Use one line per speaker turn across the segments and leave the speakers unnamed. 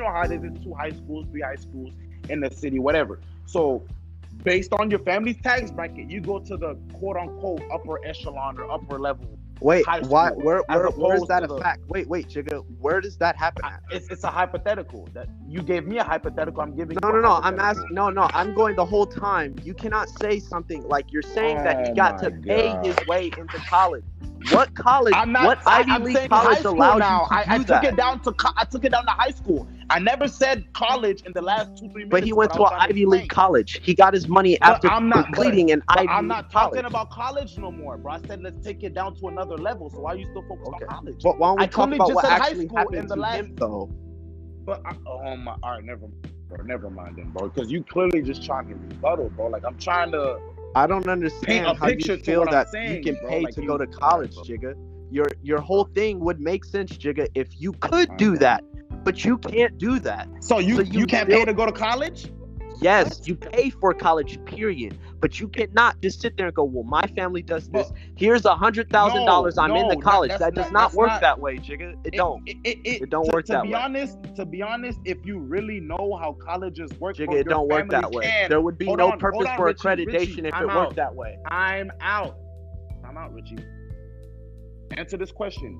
know how it is. It's 2 high schools, 3 high schools in the city, whatever. So based on your family's tax bracket, you go to the quote unquote upper echelon or upper level.
Wait,
high school,
where is that
to
a fact? Wait, Jigga, where does that happen at?
It's a hypothetical. That you gave me a hypothetical. I'm giving
No. I'm asking. No. I'm going the whole time. You cannot say something like you're saying that he got to pay his way into college. What college? What Ivy League college allows you to do that?
I took it down to high school. I never said college in the last 2-3 minutes.
But he went to an Ivy League college. He got his money after completing an Ivy League college.
I'm not talking about college no more, bro. I said let's take it down to another level. So why are you still focused on college?
But why don't we talk about what actually happened to him, though?
But all right, never mind then, bro. Because you clearly just trying to rebuttal, bro. Like I'm trying to.
I don't understand how you feel that you can pay to go to college, Jigga. Your whole thing would make sense, Jigga, if you could do that. But you can't do that.
So you can't pay to go to college?
Yes, you pay for college, period. But you cannot just sit there and go, well, my family does this. Here's $100,000. I'm in the college. That does not work that way, Jigga. It don't. It don't work that way.
To be honest, if you really know how colleges work,
Jigga, it don't work that way. There would be no purpose for accreditation if it worked that way.
I'm out, Richie. Answer this question.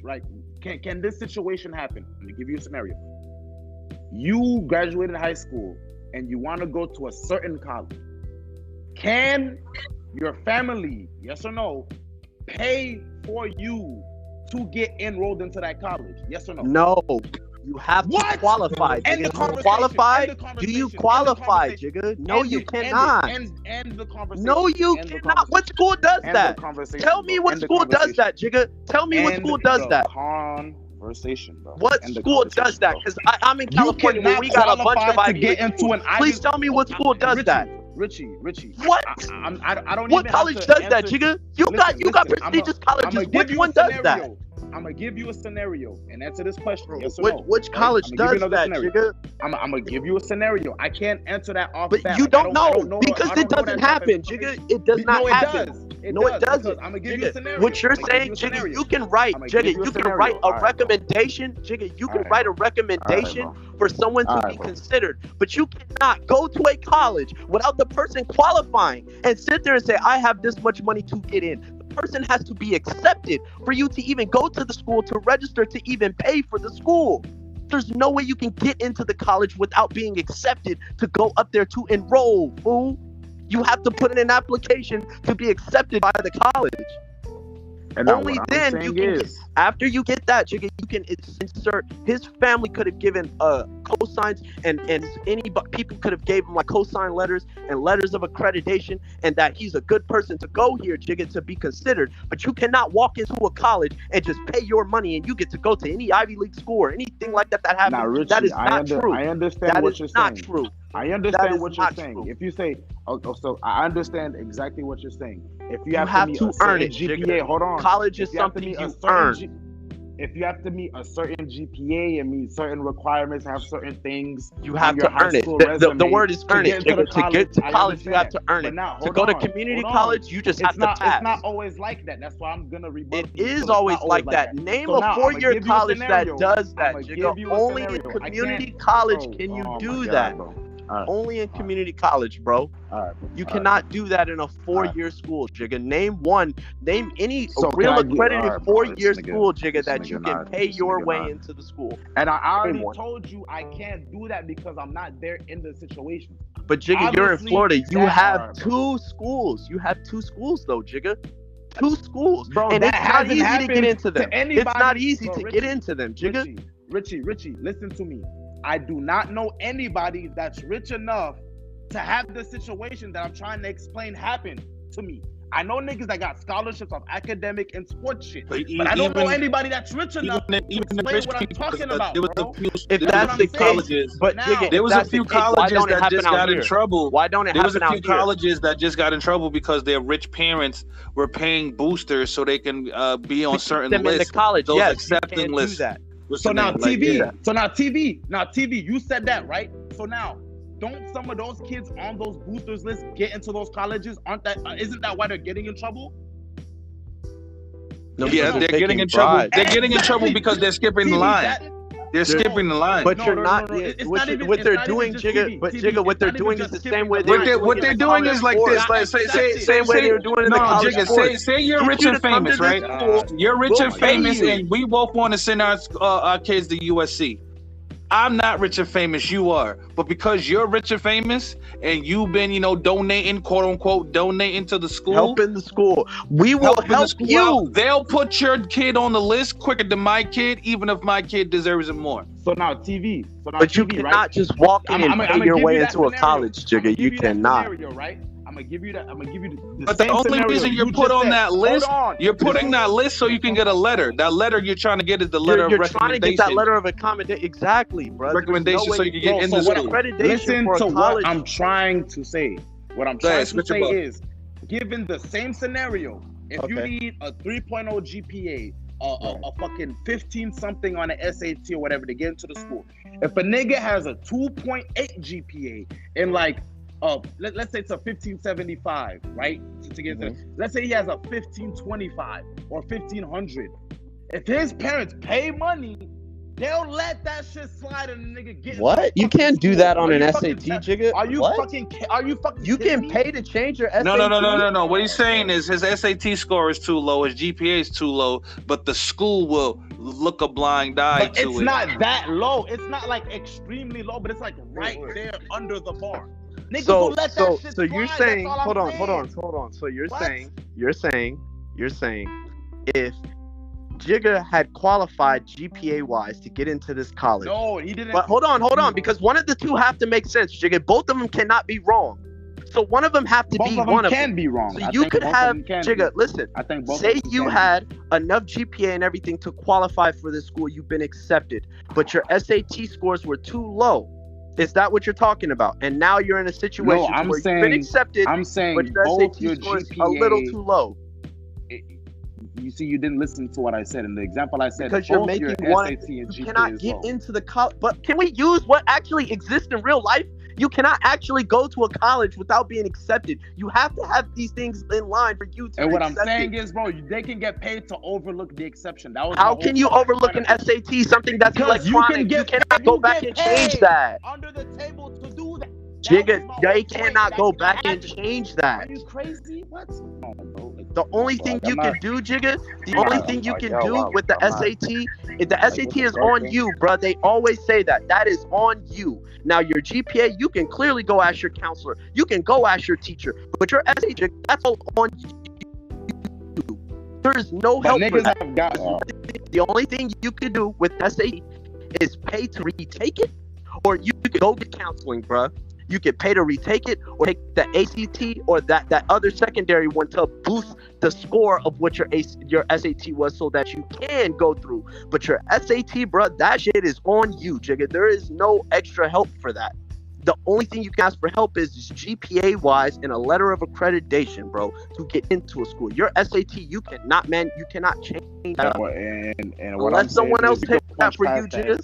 Right? Can this situation happen? Let me give you a scenario. You graduated high school and you want to go to a certain college. Can your family, yes or no, pay for you to get enrolled into that college? Yes or no?
No. You have to qualify, Jigga. Do you qualify, Jigga? No, you cannot.
End the conversation.
No, you cannot. What school does that? Tell me what school does that, Jigga. Tell me what school does that.
Conversation, bro.
What school does that? Because I'm in California where we got a bunch of Ivy League schools. Please tell me what school does that.
Richie.
What?
I don't.
What college does that, Jigga? You got prestigious colleges. Which one does that?
I'm gonna give you a scenario and answer this question. Yes or no?
Which college does that, Jigga?
I'm gonna give you a scenario. I can't answer that off.
But you don't know because it doesn't happen, Jigga. It does not happen. No, it doesn't.
I'm gonna give you a scenario.
What you're saying, Jigga, you can write, Jigga, you can write a recommendation, Jigga, you can write a recommendation for someone to be considered, but you cannot go to a college without the person qualifying and sit there and say, I have this much money to get in. The person has to be accepted for you to even go to the school, to register, to even pay for the school. There's no way you can get into the college without being accepted to go up there to enroll, fool. You have to put in an application to be accepted by the college. And only then you can after you get that, you can insert. His family could have given cosigns and any people could have gave him like cosign letters and letters of accreditation and that he's a good person to go here, Jigga, to be considered. But you cannot walk into a college and just pay your money and you get to go to any Ivy League school or anything like that happens.
Now, Richie,
that is not true.
I understand what you're saying.
That is not true.
I understand what you're saying. True. If you say, so I understand exactly what you're saying. If you have to earn it, GPA, hold on.
College is something you earn.
If you have to meet a certain GPA and meet certain requirements, have certain things,
you have to earn it. The word is earn it. To get to college, you have to earn it. To go to community college, you just have to pass.
It's not always like that. That's why I'm gonna rebut.
It is always like that. Name a 4-year college that does that. Only in community college can you do that. Only in community college, bro. You cannot do that in a 4-year school, Jigga. Name any real accredited 4-year school, Jigga, that you can pay your way into the school.
And I already told you I can't do that because I'm not there in the situation.
But Jigga, you're in Florida. You have 2 schools. You have 2 schools though, Jigga. 2 schools,
bro.
And it's not easy to get into them. It's not easy to get into them, Jigga.
Richie, listen to me. I do not know anybody that's rich enough to have the situation that I'm trying to explain happen to me. I know niggas that got scholarships of academic and sports shit, but I don't know anybody that's rich enough to explain what I'm talking about, bro.
If that's the case, but
there was a few colleges that just got in trouble.
Why don't it happen out here?
There was a few colleges that just got in trouble because their rich parents were paying boosters so they can be on certain lists.
In the college,
those accepting lists.
So now TV, you said that, right? So now, don't some of those kids on those boosters lists get into those colleges? Isn't that why they're getting in trouble?
No,
Yeah, they're getting in trouble. They're getting in trouble because they're skipping the line. They're skipping the line.
But you're not. What they're doing, Jigga. But Jigga, what they're doing is the same way.
What they're doing is like this. Like same way they're doing in the college sports. Say you're rich and famous, right? You're rich and famous, and we both want to send our kids to USC. I'm not rich and famous, you are. But because you're rich and famous and you've been, donating, quote unquote, donating to the school.
Helping the school. We will help you.
They'll put your kid on the list quicker than my kid, even if my kid deserves it more.
So now TV.
But you cannot just walk in and pay your way into a college, Jigga. You cannot.
I'm gonna give you that.
But the only reason you're put on that list, you're putting that list so you can get a letter. That letter you're trying to get is the letter of recommendation. You're trying to get that
letter of accommodation. Exactly, bro.
Recommendation so you can get in the school.
Listen to what I'm trying to say. What I'm trying to say is, given the same scenario, if you need a 3.0 GPA, a fucking 15 something on an SAT or whatever to get into the school, if a nigga has a 2.8 GPA and like, let's say it's a 1575, right? To get into, let's say he has a 1525 or 1500. If his parents pay money, they'll let that shit slide and the nigga get.
What? You can't do that on an SAT, Jigga.
Are you fucking?
You can pay to change your SAT.
No. What he's saying is his SAT score is too low, his GPA is too low, but the school will look a blind eye to it.
It's not that low. It's not like extremely low, but it's like right there under the bar.
So you're saying, hold on. So you're saying, if Jigga had qualified GPA wise to get into this college.
No, he didn't.
But hold on, because one of the two have to make sense, Jigga. Both of them cannot be wrong. So one of them have to be one of them.
Both of them can be wrong.
So you could have, Jigga, listen, say you had enough GPA and everything to qualify for this school, you've been accepted, but your SAT scores were too low. Is that what you're talking about? And now you're in a situation where you've been accepted, but your SAT score is a little too low.
You see, you didn't listen to what I said. In the example I said,
because you're making one, you cannot get into the college. But can we use what actually exists in real life? You cannot actually go to a college without being accepted. You have to have these things in line for you to.
And what I'm saying is, bro, they can get paid to overlook the exception. That was
how can you overlook an SAT, something that's electronic? You cannot go back and change that.
Under the table to do that.
Jigga, they cannot go back and change that.
Are you crazy? What?
The only thing you can do, Jigga, the only thing you can do with the SAT, if the SAT is on you, bro. They always say that. That is on you. Now, your GPA, you can clearly go ask your counselor. You can go ask your teacher. But your SAT, that's all on you. There is no help for that. The only thing you can do with SAT is pay to retake it, or you can go get counseling, bro. You can pay to retake it or take the ACT or that other secondary one to boost the score of what your SAT was so that you can go through. But your SAT, bro, that shit is on you, Jigga. There is no extra help for that. The only thing you can ask for help is GPA wise and a letter of accreditation, bro, to get into a school. Your SAT, you cannot change that.
And
unless someone else takes that for you, Jigga.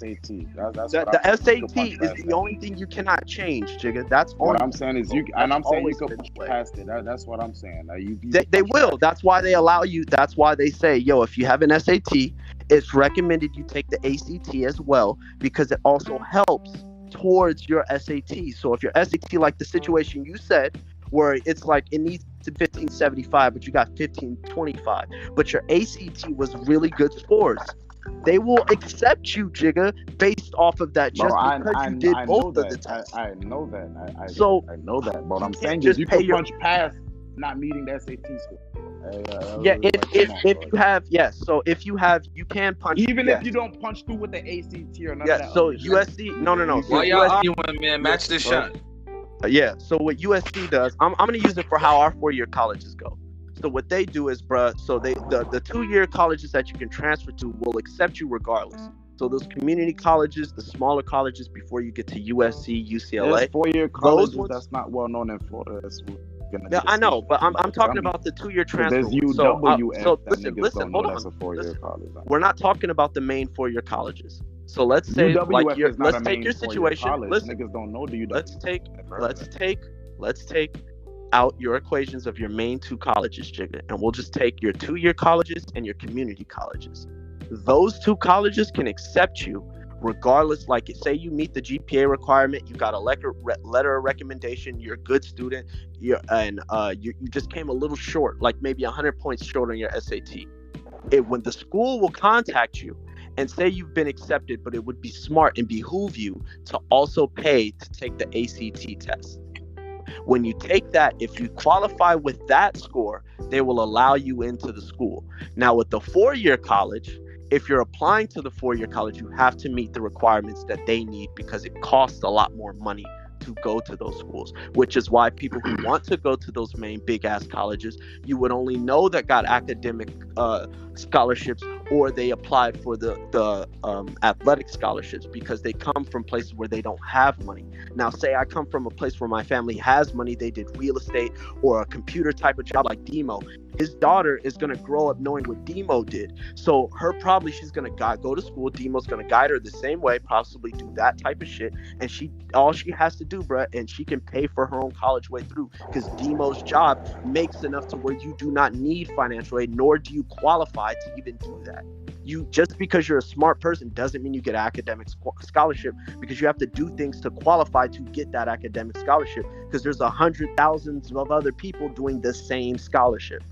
The SAT is the only thing you cannot change, Jigga. That's all.
What I'm saying is you can push past it. That's what I'm saying.
They will. That's why they allow you. That's why they say, yo, if you have an SAT, it's recommended you take the ACT as well because it also helps towards your SAT. So if your SAT, like the situation you said, where it's like it needs to 1575, but you got 1525, but your ACT was really good scores, they will accept you, Jigga, based off of that just because you did both of the tests.
I know that. I know that. But what I'm saying is you can punch past not meeting the SAT score.
If you have, yes. So if you have, you can punch.
Even if you don't punch through with the ACT or nothing.
Yeah. So USC, no.
Why y'all arguing, man? Match this shot.
Yeah. So what USC does, I'm gonna use it for how our 4-year colleges go. So what they do is, bruh, so the 2-year colleges that you can transfer to will accept you regardless. So those community colleges, the smaller colleges before you get to USC, UCLA.
4-year colleges that's not well known in Florida.
Yeah, I know, but I'm talking about the 2-year transfer.
There's UWF.
So listen, hold on. We're not talking about the main 4-year colleges. So let's say, let's take your situation. Listen,
niggas don't know.
let's take out your equations of your main two colleges, Jigga, and we'll just take your 2-year colleges and your community colleges. Those two colleges can accept you regardless. Like, say you meet the GPA requirement, you got a letter of recommendation, you're a good student, you just came a little short, like maybe 100 points short on your SAT. When the school will contact you and say you've been accepted, but it would be smart and behoove you to also pay to take the ACT test. When you take that, if you qualify with that score, they will allow you into the school. Now, with the 4-year college, if you're applying to the 4-year college, you have to meet the requirements that they need because it costs a lot more money to go to those schools, which is why people who want to go to those main big ass colleges, you would only know that got academic scholarships, or they applied for the athletic scholarships because they come from places where they don't have money. Now, say I come from a place where my family has money, they did real estate or a computer type of job like Demo. His daughter is going to grow up knowing what Demo did. So she's going to go to school. Demo's going to guide her the same way, possibly do that type of shit. And all she has to do, bruh, and she can pay for her own college way through, because Demo's job makes enough to where you do not need financial aid, nor do you qualify to even do that. Just because you're a smart person doesn't mean you get an academic scholarship, because you have to do things to qualify to get that academic scholarship, because there's 100,000 of other people doing the same scholarship.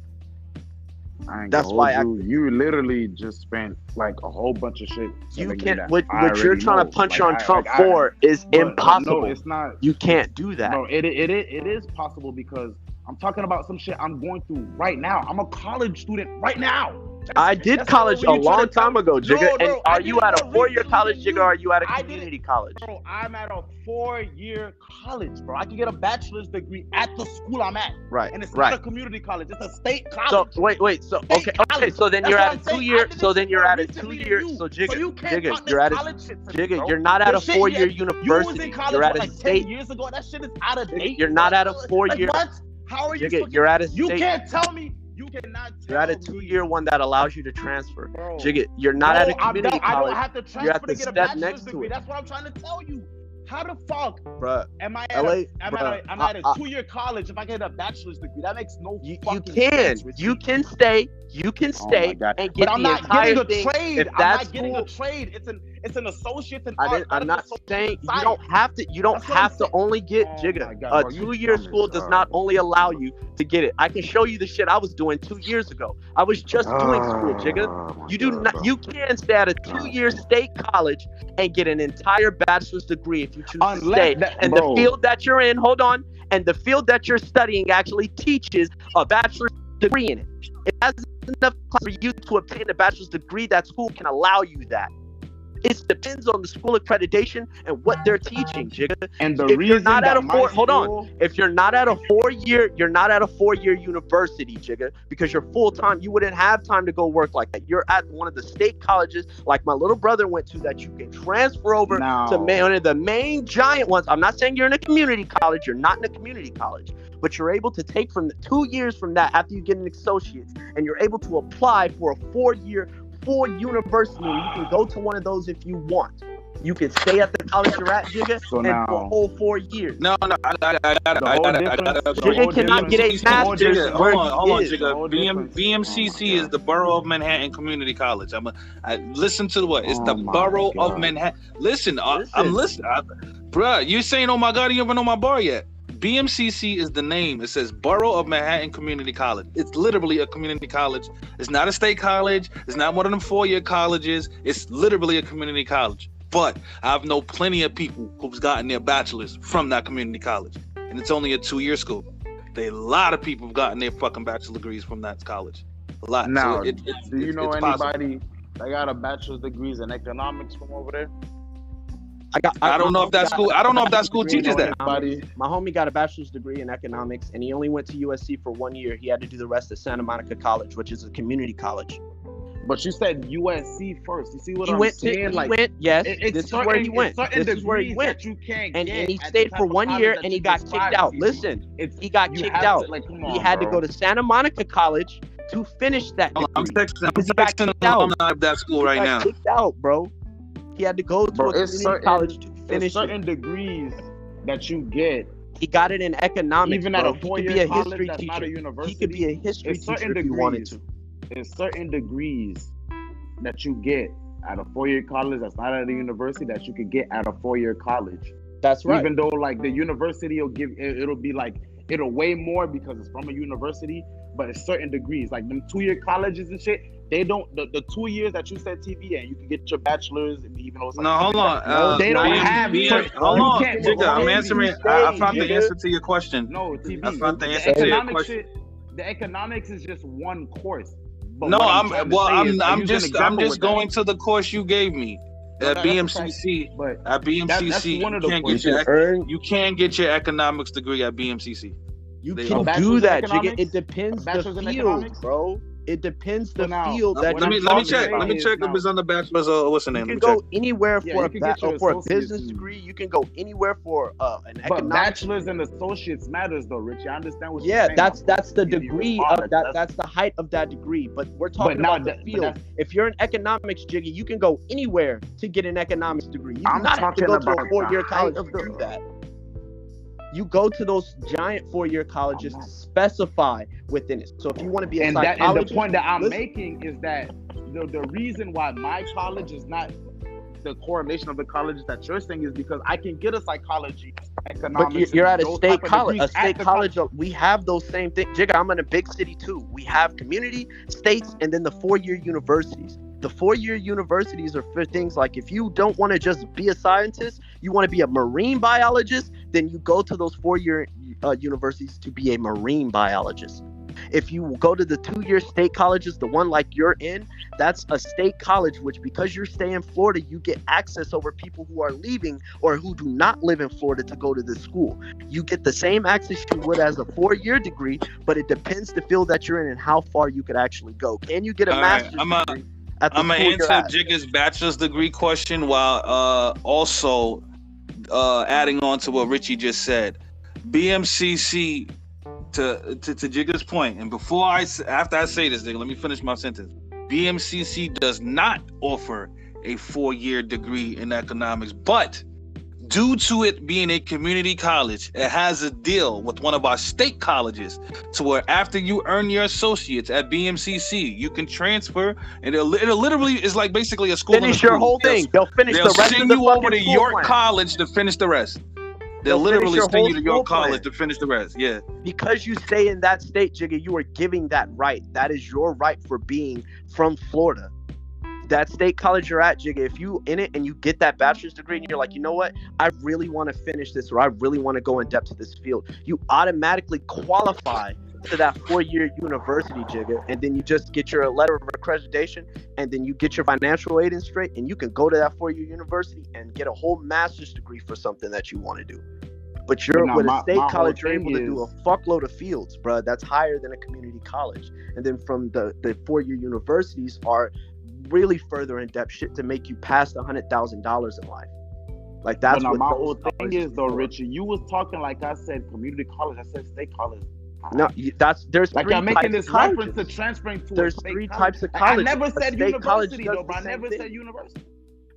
That's why
you literally just spent like a whole bunch of shit.
You can't. What you're trying to punch on Trump for is impossible.
No, it's not.
You can't do that.
No, it is possible, because I'm talking about some shit I'm going through right now. I'm a college student right now.
I did college a long time ago, Jigga. And are you at a 4-year college, Jigga, or are you at a community college?
Bro, I'm at a 4-year college, bro. I can get a bachelor's degree at the school I'm at.
Right.
And it's not a community college. It's a state college.
So wait. So okay. So then you're at a 2-year. So then you're at a 2-year. So Jigga, you're at a Jigga. You're not at a 4-year university. You're at a state.
10 years ago, that shit is out of date.
You're not at a 4-year.
What? How are you?
Jigga, you're at a state.
You can't tell me. You cannot tell
You're at a 2-year one that allows you to transfer. Bro, Jigga, you're not at a community college.
I don't have to transfer to get a bachelor's degree. That's what I'm trying to tell you. How the fuck am I at a 2-year college if I get a bachelor's degree? That makes no fucking sense.
You can stay. You can stay and get the entire thing.
I'm not getting a trade. It's an associate in art.
I'm not saying you don't have to. You don't have to only get Jigga. A 2-year school does not only allow you to get it. I can show you the shit I was doing 2 years ago. I was just doing school, Jigga. You do not. You can stay at a 2-year state college and get an entire bachelor's degree if you choose to stay. The field that you're in, hold on, and the field that you're studying actually teaches a bachelor's degree in it. It has enough class for you to obtain a bachelor's degree. That school can allow you that. It depends on the school accreditation and what they're teaching, Jigga.
And the reason
you're not at a if you're not at a 4-year, you're not at a 4-year university, Jigga, because you're full time. You wouldn't have time to go work like that. You're at one of the state colleges, like my little brother went to, that you can transfer over to one of the main giant ones. I'm not saying you're in a community college. You're not in a community college, but you're able to take from 2 years from that after you get an associate's, and you're able to apply for a 4-year university, and you can go to one of those if you want. You can stay at the college you're at, Jigga, for a whole 4 years.
No, I got
Jigga cannot get a master's.
Hold on, Jigga. BMCC is the Borough of Manhattan Community College. I listen to it's the Borough of Manhattan. Listen, I'm listening. Bruh, you saying, oh my God, you don't even know my bar yet. BMCC is the name. It says Borough of Manhattan Community College. It's literally a community college. It's not a state college. It's not one of them 4-year colleges. It's literally a community college. But I've known plenty of people who've gotten their bachelor's from that community college. And it's only a 2-year school. A lot of people have gotten their fucking bachelor degrees from that college. A lot.
Now, do you know anybody that got a bachelor's degrees in economics from over there?
I don't know if that school teaches that.
My homie got a bachelor's degree in economics, and he only went to USC for 1 year. He had to do the rest at Santa Monica College, which is a community college.
But you said USC first. You see what I'm saying?
Yes. This is where he went. This is where he went. And he stayed for 1 year, and he got kicked out. Listen, he got kicked out. He had to go to Santa Monica College to finish that degree.
I'm texting alumni of that school right now.
He got kicked out, bro. He had to go to a community college to finish
certain degrees that you get
He got it in economics.
Even
bro.
at a 4-year college, that's not a university.
He could be a history teacher if he wanted to.
There's certain degrees that you get at a 4-year college that's not at a university that you could get at a 4-year college.
That's right.
Even though like the university will give, it'll be like, it'll weigh more because it's from a university, but it's certain degrees. Like them 2-year colleges and shit, they don't, the 2 years that you said TV and you can get your bachelor's and even though it's like,
no, hold on.
they don't have.
Hold on, Jigga, I'm answering. I found the answer to your question.
No, TV.
I found the answer to your question.
The economics is just one course. But
no, I'm just going to the course you gave me. At BMCC, you can't get your economics degree at BMCC.
You can do that, Jigga. It depends the field, bro. It depends the field that.
Let me check. Let me check if it's on the bachelor's or what's the name.
You can go anywhere for a business degree. You can go anywhere for an economics.
But bachelor's and associates matters, though, Richie. I understand what you're saying.
Yeah, that's the degree of that. That's the height of that degree. But we're talking about the field. If you're in economics, Jiggy, you can go anywhere to get an economics degree. You do not have to go to a 4-year college to do that. You go to those giant 4-year colleges to specify within it. So if you want to be a psychologist...
And the point that I'm making is that the reason why my college is not the correlation of the colleges that you're saying is because I can get a psychology, economics...
But you're at a state college. A state college, we have those same things. Jigga, I'm in a big city too. We have community, states, and then the 4-year universities. The 4-year universities are for things like if you don't want to just be a scientist, you want to be a marine biologist, then you go to those 4-year universities to be a marine biologist. If you go to the 2-year state colleges, the one like you're in, that's a state college, which because you stay in Florida, you get access over people who are leaving or who do not live in Florida to go to this school. You get the same access you would as a 4-year degree, but it depends the field that you're in and how far you could actually go. Can you get a master's degree?
I'm going to answer Jigga's bachelor's degree question while also adding on to what Richie just said. BMCC, to Jigga's point, and after I say this, let me finish my sentence. BMCC does not offer a 4-year degree in economics, but due to it being a community college, it has a deal with one of our state colleges to where after you earn your associates at BMCC, you can transfer, and it literally is like basically a school.
Finish your whole thing. They'll finish the rest of the
send you over to York College to finish the rest. They'll literally send you to York College to finish the rest. Yeah.
Because you stay in that state, Jigga, you are giving that right. That is your right for being from Florida. That state college you're at, Jigga, if you in it and you get that bachelor's degree and you're like, you know what, I really want to finish this or I really want to go in depth to this field, you automatically qualify to that 4-year university, Jigga, and then you just get your letter of accreditation and then you get your financial aid in straight and you can go to that 4-year university and get a whole master's degree for something that you want to do. But you're with a state college, you're able to do a fuckload of fields, bro. That's higher than a community college. And then from the 4-year universities are really further in depth shit to make you past $100,000 in life. Like that's what
my whole thing is though, Richie. You was talking like I said community college, I said state college.
No, there's
like I'm making this reference to transferring to
there's 3 types of college.
I never said university though, bro. I never said university.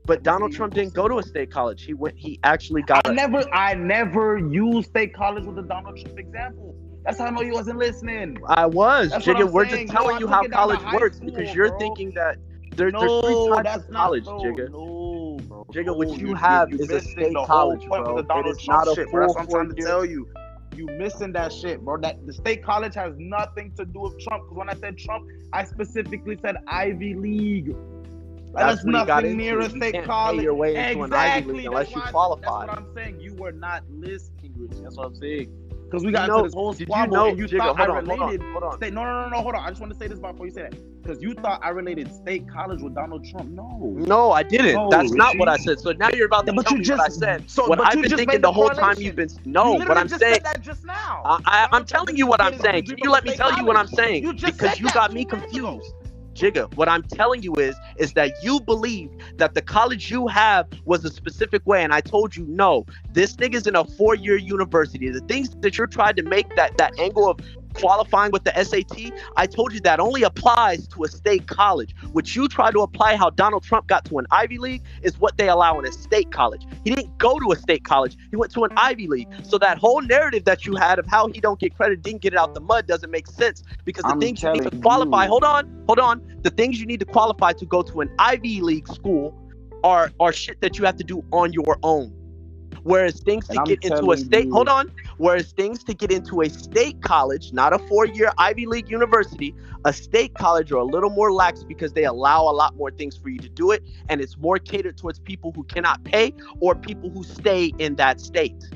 But Donald Trump didn't go to a state college. He actually got
I never used state college with the Donald Trump example. That's how I know you wasn't listening.
I was. Jigga, we're just telling you how college works because you're thinking that there's 3 types of college, Jigga.
No, bro.
Jigga, what you have is a state college, bro. It is not a full.
That's what I'm trying to tell you. You missing that shit, bro. That the state college has nothing to do with Trump. Because when I said Trump, I specifically said Ivy League. That's nothing near a state college.
Pay your way into an Ivy League unless you qualify.
That's what I'm saying. You were not listening, Richie. That's what I'm saying. Because we got into this whole squabble and you thought I related. Hold on. No, hold on. I just want to say this before you say that. Because you thought I related state college with Donald Trump. No,
I didn't. No, that's not what I said. So now you're about to tell me what I said. So what I've been thinking the whole time you've been. No, what I'm saying.
Said that just now.
I'm telling you what I'm saying. Can you let me tell you what I'm saying? Because you got me confused. Jigga, what I'm telling you is that you believe that the college you have was a specific way, and I told you no. This nigga's in a 4-year university. The things that you're trying to make that angle of qualifying with the SAT, I told you that only applies to a state college. What you try to apply how Donald Trump got to an Ivy League is what they allow in a state college. He didn't go to a state college. He went to an Ivy League. So that whole narrative that you had of how he don't get credit, didn't get it out the mud, doesn't make sense, because the things you need to qualify, hold on. The things you need to qualify to go to an Ivy League school are shit that you have to do on your own. Whereas things to get into a state, whereas things to get into a state college, not a 4-year Ivy League university, a state college are a little more lax because they allow a lot more things for you to do it, and it's more catered towards people who cannot pay or people who stay in that state.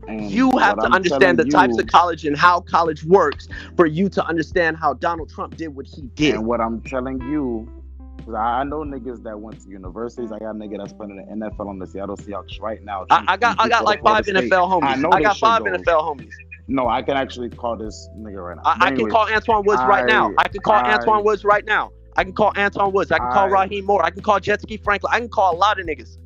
And you have to understand the types of college and how college works for you to understand how Donald Trump did what he did.
And what I'm telling you, because I know niggas that went to universities. I got a nigga that's playing in the NFL on the Seattle Seahawks right now.
I got like 5 NFL homies. I got 5 NFL homies.
No, I can actually call this nigga right now.
I can call Antoine Woods right now. I can call Antoine Woods right now. I can call Antoine Woods. I can call Raheem Moore. I can call Jet Ski Franklin. I can call a lot of niggas.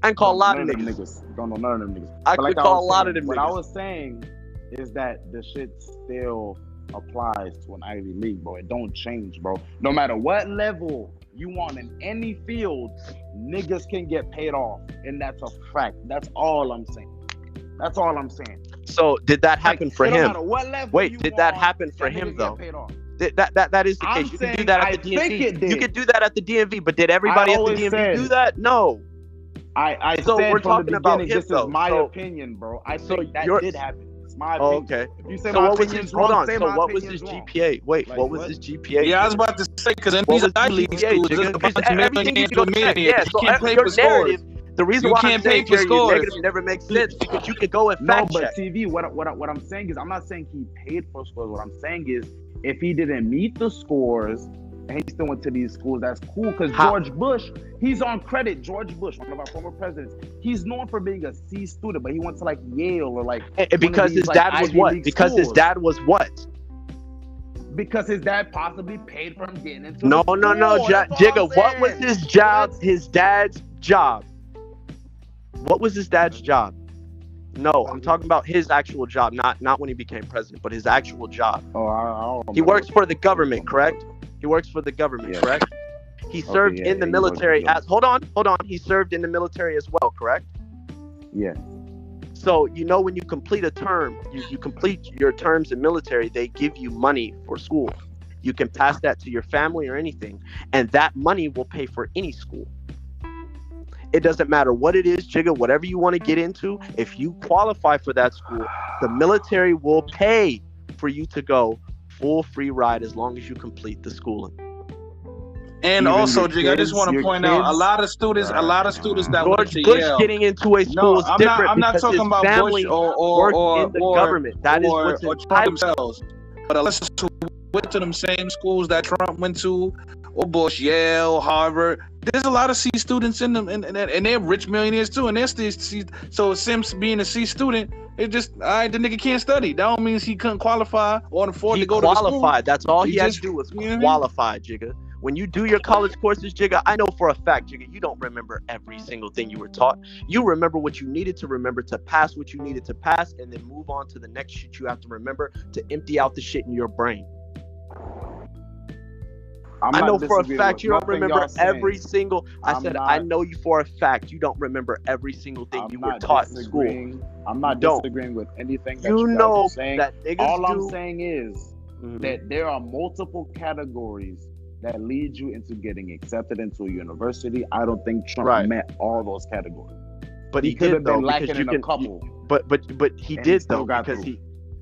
I can call a lot of niggas.
Don't know none of them niggas.
I can call a lot of them niggas.
What I was saying is that the shit still applies to an Ivy League, bro. It don't change, bro. No matter what level you want in any field, niggas can get paid off, and that's a fact. That's all I'm saying. That's all I'm saying.
So did that happen for him?
No matter what level
Wait, did that happen for him though? That is the case. You can do that at the DMV. You can do that at the DMV, but did everybody at the DMV do that? No.
I said from the beginning, this is my opinion, bro. I think that did happen. My opinion.
Okay.
If you say
so
my
what was his? Hold on. So what was his GPA? Wait,
like,
what was his GPA?
Yeah, I was about to say, because in these Ivy League schools, there's a bunch of millionaires to millionaires.
Yeah, so
you can't pay for scores.
The reason why I'm saying your negative never makes sense because you could go and fact check.
No, but TV, what I'm saying is, I'm not saying he paid for scores. What I'm saying is, if he didn't meet the scores and he still went to these schools, that's cool. Because George Bush, he's on credit. George Bush, one of our former presidents, he's known for being a C student, but he went to like Yale or like
because his dad was what? Because his dad was what?
Because his dad possibly paid for him getting into
no, Jigga, what was his job? His dad's job. What was his dad's job? No, I'm talking about his actual job, not when he became president, but his actual job. He works for the government, correct? He works for the government, correct? He served in the military as hold on. He served in the military as well, correct?
Yeah.
So you know when you complete a term, you complete your terms in military, they give you money for school. You can pass that to your family or anything, and that money will pay for any school. It doesn't matter what it is, Jigga, whatever you want to get into. If you qualify for that school, the military will pay for you to go full free ride as long as you complete the schooling.
And even also, Jigga, I just want to point out a lot of students that went to
Bush
Yale.
Getting into a school is different.
I'm not talking about Bush or
in the government. That is what's
Trump themselves. But unless who went to them same schools that Trump went to, or Bush, Yale, Harvard. There's a lot of C students in them, and they're rich millionaires too. And they're still C. So Sims being a C student, it just the nigga can't study. That don't mean he couldn't qualify or afford to go to the school.
Qualified. That's all he had to do was qualify, Jigga. When you do your college courses, Jigga, I know for a fact, Jigga, you don't remember every single thing you were taught. You remember what you needed to remember to pass what you needed to pass, and then move on to the next shit you have to remember to empty out the shit in your brain. I know for a fact you don't remember every single. I know you for a fact you don't remember every single thing you were taught in school.
I'm not disagreeing with anything that you guys are saying. All I'm saying is that there are multiple categories that lead you into getting accepted into a university. I don't think Trump met all those categories.
But he did though, because you can.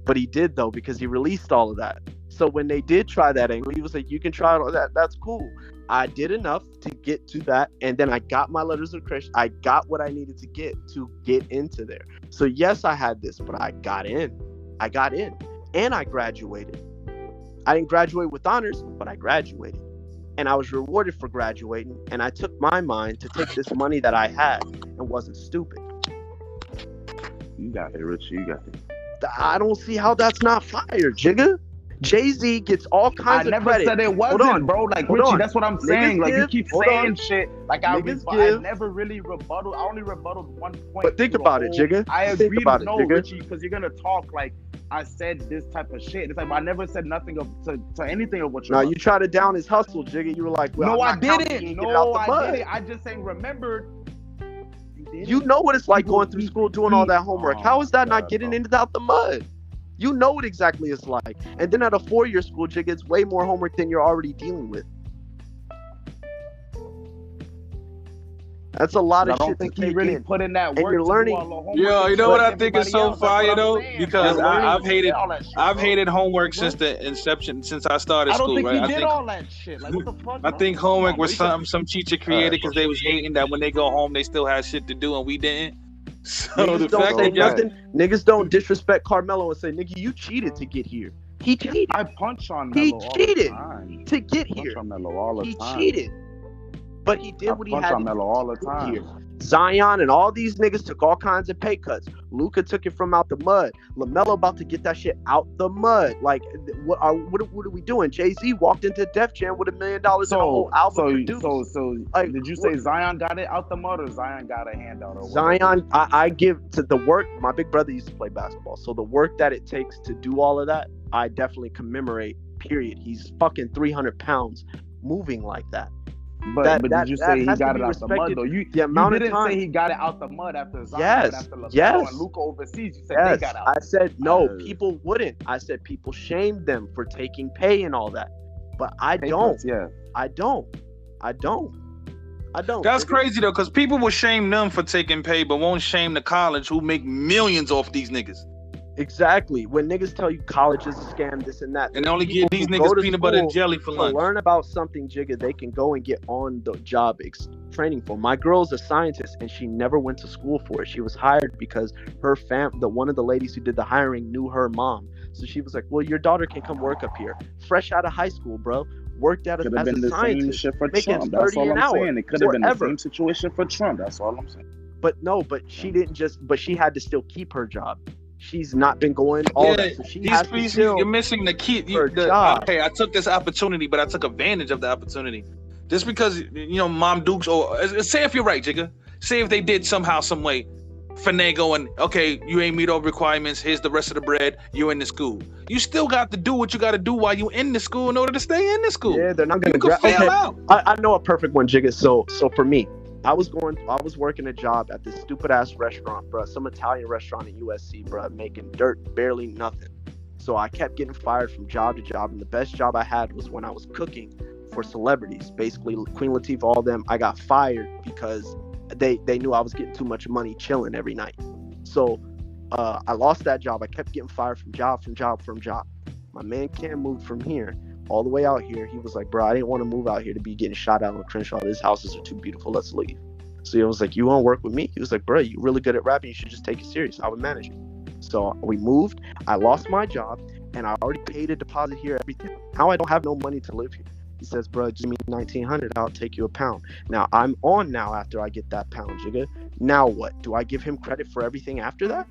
But he did though because he released all of that. So when they did try that angle, he was like, you can try all that. That's cool. I did enough to get to that. And then I got my letters of credit. I got what I needed to get into there. So yes, I had this, but I got in. And I graduated. I didn't graduate with honors, but I graduated. And I was rewarded for graduating. And I took my mind to take this money that I had and wasn't stupid.
You got it, Rich. You got it.
I don't see how that's not fire, Jigga. Jay-Z gets all kinds of credit.
I never said it wasn't, bro. Like, Richie, that's what I'm saying. Like, you keep saying shit. Like, I never really rebutted. I only rebutted one point.
But think about it, Jigga.
I agree with Richie, because you're gonna talk like I said this type of shit. It's like, I never said nothing to anything of what you're.
No, you tried to down his hustle, Jigga. You were like, well,
no, I didn't. No, I didn't. I just saying, remembered.
You know what it's like going through school, doing all that homework. How is that not getting into out the mud? You know what exactly it's like. And then at a 4-year school, Jigga, it's way more homework than you're already dealing with. That's a lot of shit to take
really
in.
Put in that work.
And you're learning.
Yo, you know what I think is so fire though? Because I've hated homework since the inception, since I started school. Right?
I think all that shit. Like, what the fuck?
I think homework was some teacher created because they was hating that when they go home they still had shit to do and we didn't. So
niggas don't say nothing. Niggas don't disrespect Carmelo and say, "Nigga, you cheated to get here." He cheated.
I punch on Melo.
He cheated to get here. He cheated. But he did what he had to do all the time. Here. Zion and all these niggas took all kinds of pay cuts. Luka took it from out the mud. LaMelo about to get that shit out the mud. Like, what are we doing? Jay-Z walked into Def Jam with $1 million in a whole album.
So like, did you say Zion got it out the mud or Zion got a handout? Or
Zion, I give to the work. My big brother used to play basketball, so the work that it takes to do all of that, I definitely commemorate. Period. He's fucking 300 pounds moving like that.
But did you say he got it out the mud though? You didn't say he got it out the mud after Zion, after LeBron and Luka overseas. You said they got out.
I said no, people wouldn't. I said people shamed them for taking pay and all that. But I don't. I don't.
That's crazy though, because people will shame them for taking pay, but won't shame the college who make millions off these niggas.
Exactly. When niggas tell you college is a scam, this and that,
and only give these niggas peanut butter and jelly for lunch.
Learn about something, Jigga, they can go and get on the job training for. My girl's a scientist, and she never went to school for it. She was hired because her one of the ladies who did the hiring knew her mom. So she was like, "Well, your daughter can come work up here, fresh out of high school, bro. Worked out as a scientist, making $30 an hour.
It could have been the same situation for Trump. That's all I'm saying."
But no, she didn't just. But she had to still keep her job. She's not been going all that. So
you're missing the key. Okay, I took this opportunity, but I took advantage of the opportunity. Just because, Mom Dukes, or say if you're right, Jigga. Say if they did somehow, some way, finagling, okay, you ain't meet all requirements, here's the rest of the bread, you're in the school. You still got to do what you got to do while you in the school in order to stay in the school.
Yeah, they're not going to fail out. I know a perfect one, Jigga. So for me, I was working a job at this stupid ass restaurant, bro. Some Italian restaurant in USC, bro, making barely nothing. So I kept getting fired from job to job, and the best job I had was when I was cooking for celebrities, basically Queen Latifah, all them. I got fired because they knew I was getting too much money chilling every night. So I lost that job. I kept getting fired from job. My man Cam moved from here all the way out here. He was like, bro, I didn't want to move out here to be getting shot out on Crenshaw. These houses are too beautiful. Let's leave. So he was like, you want to work with me? He was like, bro, you really good at rapping. You should just take it serious. I would manage you. So we moved. I lost my job, and I already paid a deposit here, everything. Now I don't have no money to live here. He says, bro, give me $1,900. I'll take you a pound. Now I'm on now after I get that pound, Jigga. Now what? Do I give him credit for everything after that?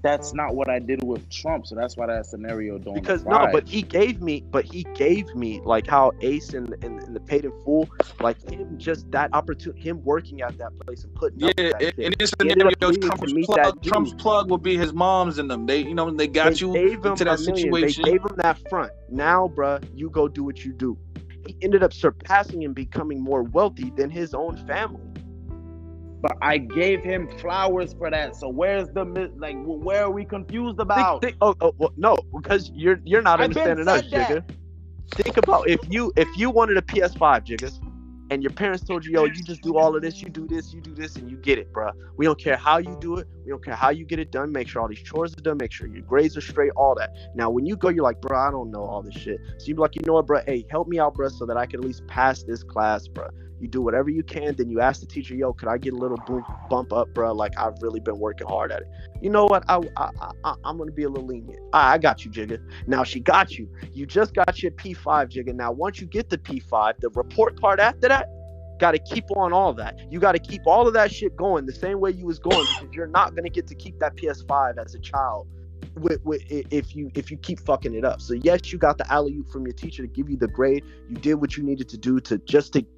That's not what I did with Trump, so that's why that scenario don't
because
apply.
No, but he gave me like how Ace and the Paid in Full, like him just that opportunity, him working at that place and putting up with that
in this scenario, Trump's plug will be his mom's in them. They got you into that situation.
They gave him that front. Now, bruh, you go do what you do. He ended up surpassing and becoming more wealthy than his own family.
But I gave him flowers for that. So where are we confused about?
Well, no, because you're not understanding us, Jigga. Think about if you wanted a PS5, Jiggas, and your parents told you, yo, you just do all of this, you do this, and you get it, bro. We don't care how you do it. We don't care how you get it done. Make sure all these chores are done. Make sure your grades are straight, all that. Now, when you go, you're like, bro, I don't know all this shit. So you're like, you know what, bro? Hey, help me out, bro, so that I can at least pass this class, bro. You do whatever you can. Then you ask the teacher, yo, could I get a little bump up, bro? Like, I've really been working hard at it. You know what? I'm going to be a little lenient. I got you, Jigga. Now she got you. You just got your P5, Jigga. Now, once you get the P5, the report card after that, got to keep on all that. You got to keep all of that shit going the same way you was going because you're not going to get to keep that PS5 as a child if you keep fucking it up. So yes, you got the alley-oop from your teacher to give you the grade. You did what you needed to do to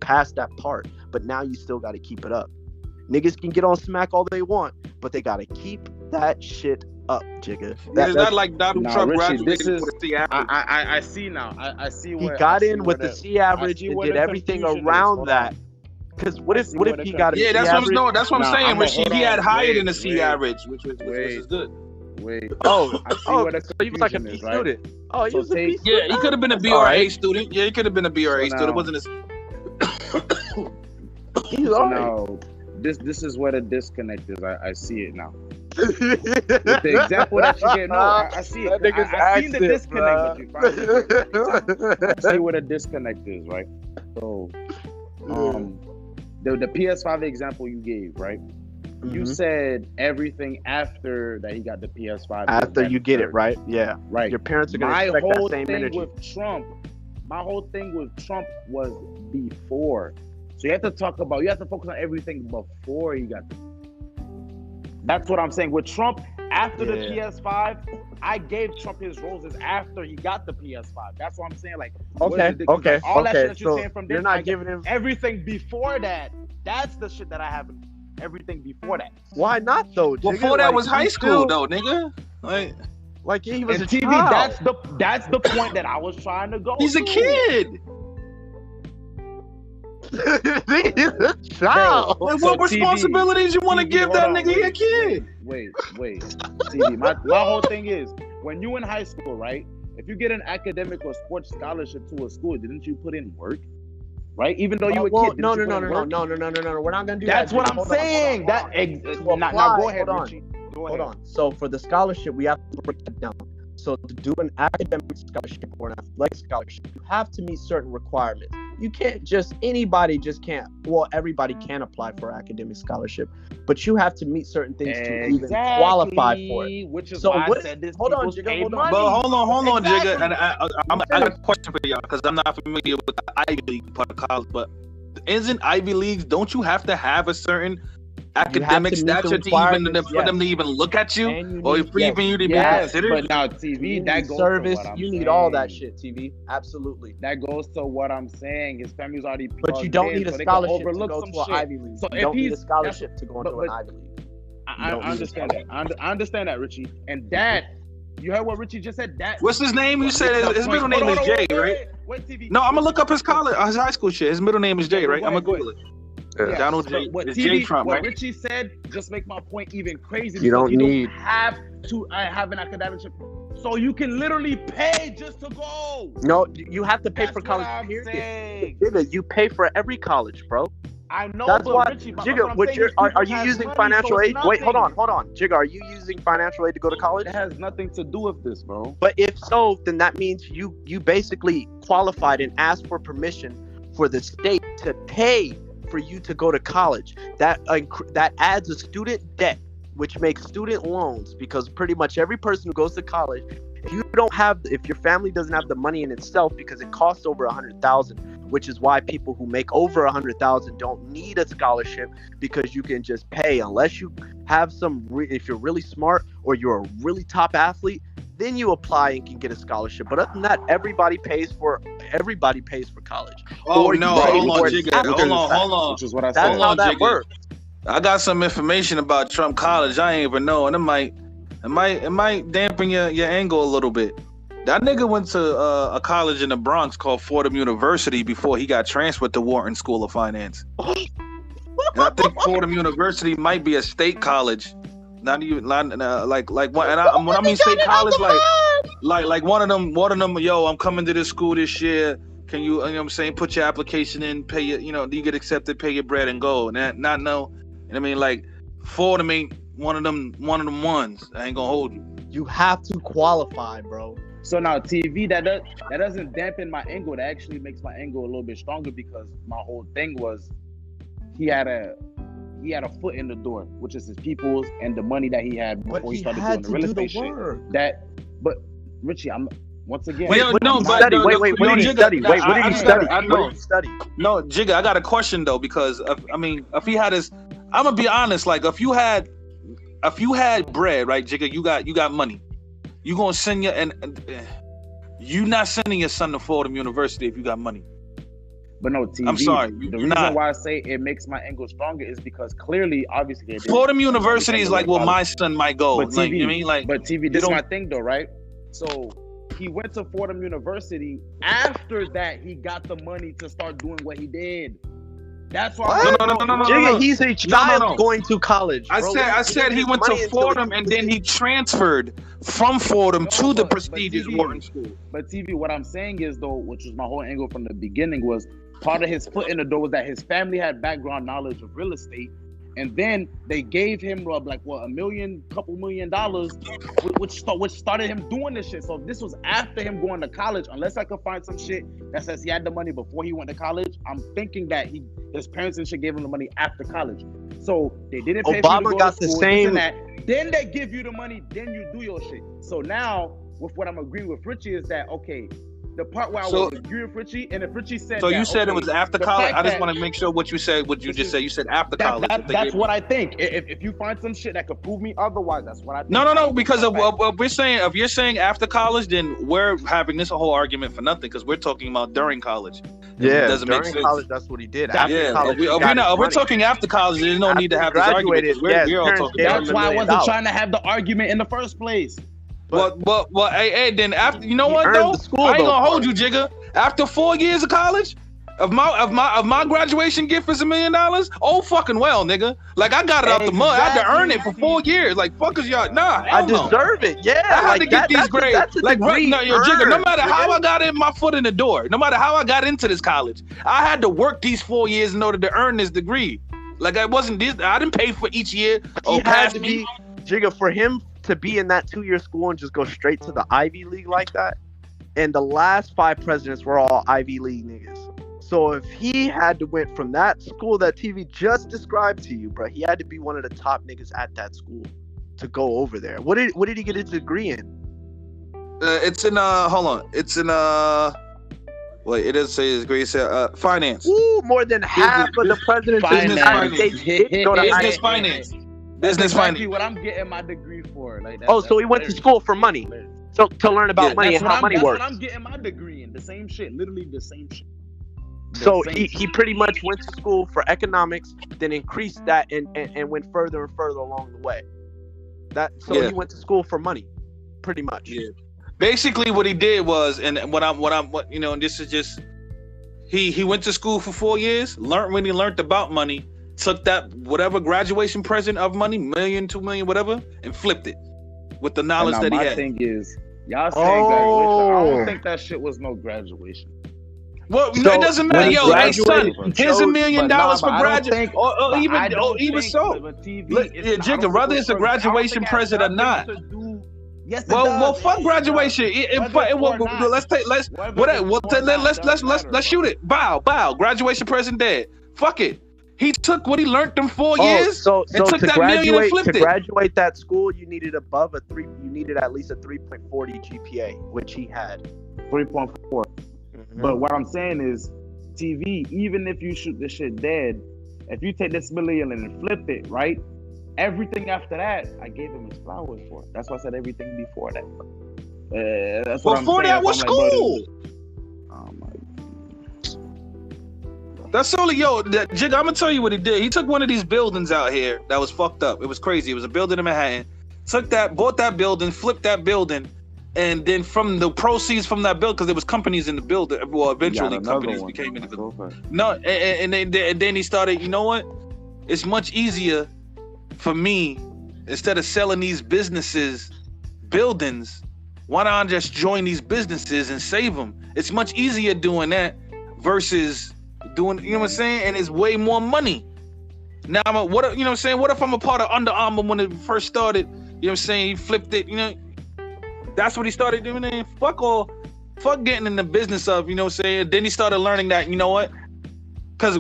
pass that part, but now you still got to keep it up. Niggas can get on smack all they want, but they got to keep that shit up, Jigga.
It's not like Donald Trump
Richie,
graduated with a C average.
I see now. I see
he
where
got in with the C average and did everything around that. Because what if he got a C average?
That's what I'm saying, Richie. He had higher than the C average, which is good.
Wait.
So he was like a B student. Oh, he was a B student.
Yeah, he could have been a B or A student. Yeah, he could have been a B or A student. It wasn't his.
No, this is where the disconnect is. I see it now. The example that you get, I see it. I seen the disconnect, but I see where the disconnect is, right? So, the PS5 example you gave, right? Mm-hmm. You said everything after that he got the PS5.
After you get it, right? Yeah.
Right.
Your parents are going to expect that same energy.
My whole thing with Trump was before. So you have to focus on everything before he got the. That's what I'm saying. With Trump, after the PS5, I gave Trump his roses after he got the PS5. That's what I'm saying. Like,
okay.
All that shit that you're saying from
this, you're not giving him
everything before that. That's the shit that I haven't. Everything before that.
Why not though?
Before that was high school though, nigga.
Like he was a
TV.
Child.
That's the point that I was trying to go.
He's a kid.
He's a child.
What responsibilities you want to give that nigga? He a kid.
Wait. TV. My whole thing is when you in high school, right? If you get an academic or sports scholarship to a school, didn't you put in work? Right, even though you were a kid.
No. We're not gonna do
that. That's what I'm saying. Now go ahead, Richie.
Hold on. So for the scholarship, we have to break that down. So to do an academic scholarship or an athletic scholarship, you have to meet certain requirements. You can't everybody can apply for academic scholarship, but you have to meet certain things to even qualify for it.
Which is why I said this.
Hold on, Jigga.
But hold on, Jigga. And I got a question for y'all because I'm not familiar with the Ivy League part of college. But isn't Ivy Leagues? Don't you have to have a certain academic stature for them to even look at you, or for even you to be considered?
But now TV, that goes
service.
To what I'm
you need
saying.
all that shit. TV, absolutely.
That goes to what I'm saying. His family's already.
But you don't need a scholarship to go to an Ivy League. So you don't need a scholarship to go into an Ivy League.
I understand that. I understand that, Richie. And that, you heard what Richie just said. That.
What's his name? You said his middle name is Jay, right?
Wait, TV.
No, I'm gonna look up his high school shit. His middle name is Jay, right? I'm gonna Google it. Donald J. J. Trump,
what
right?
Richie said just make my point even crazy.
You don't
have to have an academic, so you can literally pay just to go.
No, you have to pay for college. Period. You pay for every college, bro.
I know.
That's
but
why,
Richie,
Jigga, are you using financial aid? Wait, hold on. Jigga, are you using financial aid to go to college?
It has nothing to do with this, bro.
But if so, then that means you basically qualified and asked for permission for the state to pay for you to go to college. That adds a student debt, which makes student loans, because pretty much every person who goes to college, if your family doesn't have the money in itself, because it costs over $100,000, which is why people who make over $100,000 don't need a scholarship, because you can just pay unless you have if you're really smart or you're a really top athlete, then you apply and can get a scholarship. But other than that, everybody pays for college.
Oh no, hold on.
Which is what I
said. That's how that works.
I got some information about Trump College I ain't even know, and it might dampen your angle a little bit. That nigga went to a college in the Bronx called Fordham University before he got transferred to Wharton School of Finance. And I think Fordham University might be a state college. Not even like one. And when I mean state college, like one of them. Yo, I'm coming to this school this year. Can you? You know what I'm saying? Put your application in, pay your. You get accepted, pay your bread and go. And not know. I mean, like Fordham ain't one of them ones. I ain't gonna hold you.
You have to qualify, bro.
So now TV that doesn't dampen my angle. That actually makes my angle a little bit stronger, because my whole thing was he had a foot in the door, which is his people's and the money that he had before he started doing the real estate shit. But Richie, I'm once again.
What did he study? What did he study?
No, Jigga, I got a question though, because if he had his, I'm gonna be honest. Like if you had bread, right, Jigga, you got money. you gonna send your you not sending your son to Fordham University if you got money.
But no, TV.
I'm sorry.
The reason why I say it makes my angle stronger is because clearly, obviously,
Fordham University is like where my son might go.
But TV,
like, you know what I mean? Like,
but TV, this is my thing though, right? So he went to Fordham University. After that, he got the money to start doing what he did. That's why.
No. He's a child going to college. Bro.
I said he went to Fordham and then he transferred from Fordham to the prestigious Wharton School.
But TV, what I'm saying is though, which was my whole angle from the beginning, was part of his foot in the door was that his family had background knowledge of real estate, and then they gave him like what, couple million dollars, which started him doing this shit. So this was after him going to college. Unless I could find some shit that says he had the money before he went to college, I'm thinking that his parents and shit gave him the money after college. So they didn't pay for you to go
got
to school,
the same.
Then they give you the money, then you do your shit. So now, with what I'm agreeing with Richie is that, okay, the part where I was agreeing with Richie, and if Richie said
so
that,
you said it was after college? I just want to make sure what you said, just said. You said after college.
That's what I think. If you find some shit that could prove me otherwise, that's what I think.
No, because of what we're saying, if you're saying after college, then we're having this whole argument for nothing, because we're talking about during college.
Yeah, during college, that's what he did. After college,
we're talking after college. There's no need to have this argument. We're all talking.
That's why I wasn't trying to have the argument in the first place.
Well, hey, then after, you know what though? I ain't gonna hold you, Jigga. After 4 years of college, of my graduation gift is $1 million. Oh fucking well, nigga. Like I got it out the mud. I had to earn it for 4 years. Like fuckers, y'all. Nah,
I deserve it. Yeah,
I had to get these grades. Like right now, Jigga. No matter how I got in my foot in the door, no matter how I got into this college, I had to work these 4 years in order to earn this degree. Like I wasn't this. I didn't pay for each year.
He had to be, Jigga, for him to be in that 2-year school and just go straight to the Ivy League like that. And the last 5 presidents were all Ivy League niggas. So if he had to went from that school that TV just described to you, bro, he had to be one of the top niggas at that school to go over there. What did he get his degree in?
It's in hold on. It's in wait, it doesn't say his degree. It said finance.
Ooh, more than half of the presidents in the United States didn't go to
business finance. Business finance.
What I'm getting my degree for. Like
so he went to school for money. So to learn about money and how money works.
That's what I'm getting my degree in. The same shit. Literally the same shit.
So he pretty much went to school for economics, then increased that and went further and further along the way. He went to school for money, pretty much.
Yeah. Basically, what he did was, and and this is just, he went to school for 4 years, learned about money, took that whatever graduation present of money, $1 million, $2 million, whatever, and flipped it with the knowledge that he had.
My thing is, y'all saying graduation. I don't think that shit was no graduation.
Well, so, it doesn't matter, yo. Hey, son, here's $1 million for graduate, or even so. Jigga, whether it's a graduation present or not.
Yes,
well, fuck graduation. Let's shoot it. Bow. Graduation present dead. Fuck it. He took what he learned them 4 years and took that million and flipped it.
To graduate that school, you needed at least a 3.40 GPA, which he had.
3.4. Mm-hmm. But what I'm saying is, TV, even if you shoot this shit dead, if you take this $1 million and flip it, right? Everything after that, I gave him his flowers for it. That's why I said everything before that. That's what
before that was school. That's only, Jig, I'm gonna tell you what he did. He took one of these buildings out here that was fucked up. It was crazy. It was a building in Manhattan. Bought that building, flipped that building, and then from the proceeds from that building, because there was companies in the building. Well, eventually companies became in the building. No, and then he started. You know what? It's much easier for me, instead of selling these businesses buildings, why don't I just join these businesses and save them? It's much easier doing that versus doing, you know what I'm saying? And it's way more money. Now, what if I'm a part of Under Armour when it first started? You know what I'm saying? He flipped it, That's what he started doing. And fuck getting in the business of, you know what I'm saying? Then he started learning that, you know what? Because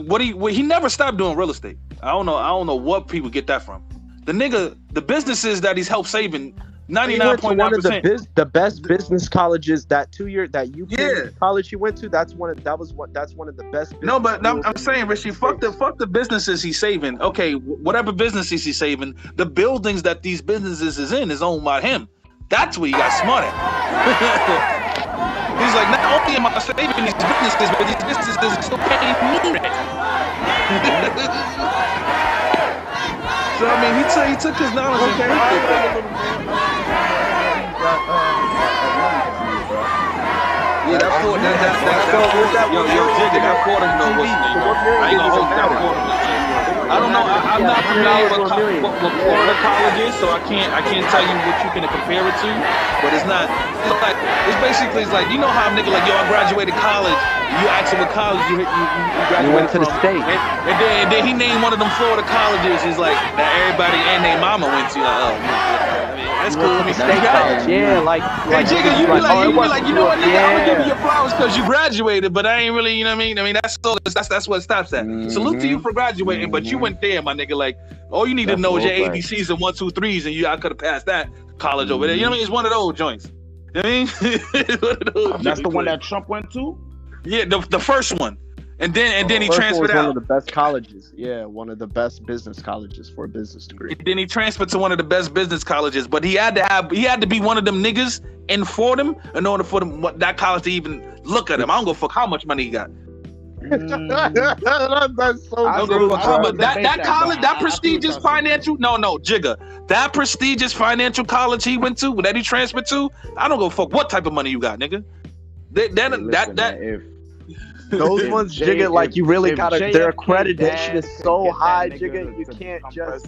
he never stopped doing real estate. I don't know what people get that from. The nigga, the businesses that he's helped saving, 99.9%.
The best business colleges, that 2 year that college he went to, that's one of the best.
No, but I'm saying, Richie, fuck the businesses he's saving. Okay, whatever businesses he's saving, the buildings that these businesses is in is owned by him. That's where he got smart at. He's like, not only am I saving these businesses, but these businesses are still paying me rent. So I mean, he took his knowledge and yeah, that Ford, yo, Jigga, that Ford is no what's name. I ain't gonna hold that Ford. I don't know. I'm not familiar with Florida colleges, so I can't tell you what you can compare it to. But it's not. It's basically like, you know how a nigga like, yo, I graduated college. You ask him what college you graduated
you went to
from.
the state.
And then he named one of them Florida colleges. He's like that everybody and their mama went to. Like, I mean, that's cool.
State college, yeah, like
Jigga, you be like, you know what, nigga, I'm gonna give you your flowers because you graduated, but I ain't really, you know what I mean? I mean, that's what it stops at. Salute to you for graduating, but you went there, my nigga. Like, all you need to know is your ABCs and 1, 2, 3s, and I could have passed that college over there. You know what I mean? It's one of those joints. You know what I mean?
That's the one that Trump went to?
Yeah, the first one. And then he transferred out.
One of the best colleges. Yeah, one of the best business colleges for a business degree.
And then he transferred to one of the best business colleges, but he had to be one of them niggas in Fordham in order for that college to even look at him. I don't go fuck how much money he got.
That's so
that college, that prestigious financial, Jigga, that prestigious financial college he went to, that he transferred to, I don't go fuck what type of money you got, nigga.
Those ones, Jigga, like you really gotta. Their accreditation is so high, Jigga. You can't just.